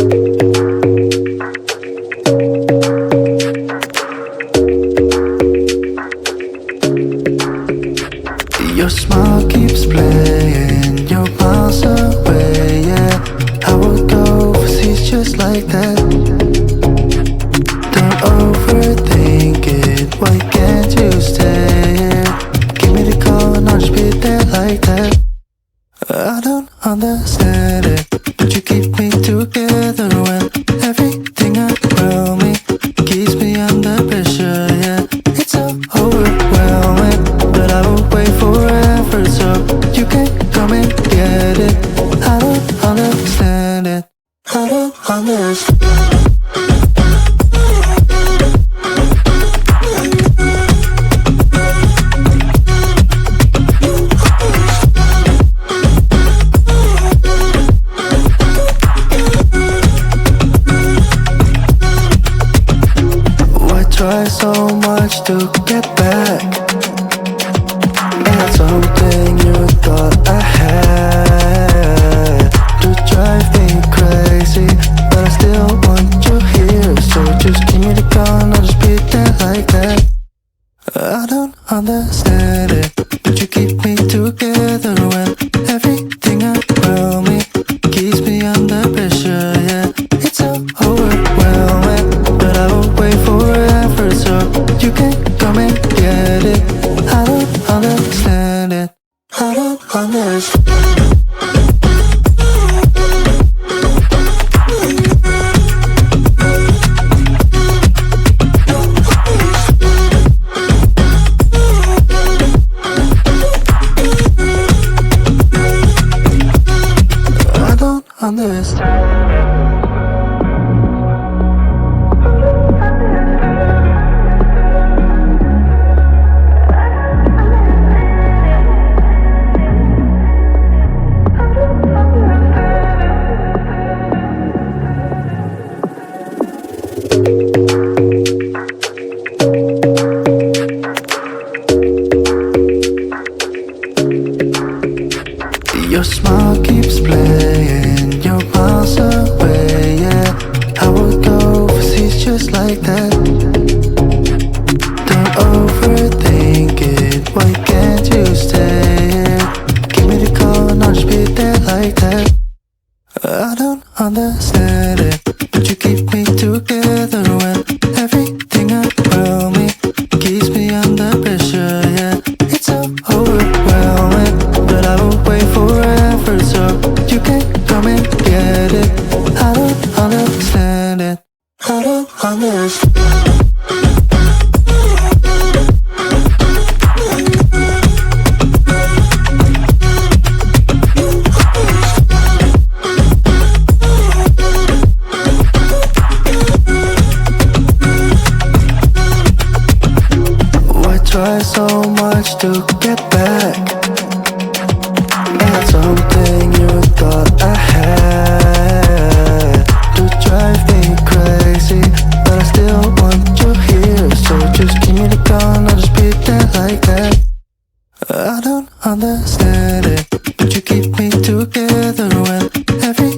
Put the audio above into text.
Your smile keeps playing, you're miles away, yeah. I would go overseas just like that. Don't overthink it, why can't you stay here? Give me the call and I'll just be there like that. I don't understand it, but you keep me together when everything around me keeps me under pressure, yeah. It's so overwhelming, but I won't wait forever, so you can come and get it. I don't understand it, I don't understand. Try so much to get back. That's something you thought I had to drive me crazy, but I still want you here. So just give me the call and I'll just be there like that. I don't understand it, but you keep me together when everything around me keeps me under pressure, yeah. It's so overwhelming, but I won't wait forever, so you can come and get it. I don't understand it, I don't understand. I don't understand. Your smile keeps playing, you're miles away, yeah. I would go overseas just like that. Don't overthink it, why can't you stay here? Give me the call and I'll just be there like that. I don't understand it, but you keep me together when everything around me keeps me under pressure, yeah. It's so overwhelming, but I won't wait forever, so you can come and get it. I don't understand it, I don't understand. Try so much to get back. That's something you thought I had to drive me crazy, but I still want you here. So just give me the call and I'll just be there like that. I don't understand it, but you keep me together when every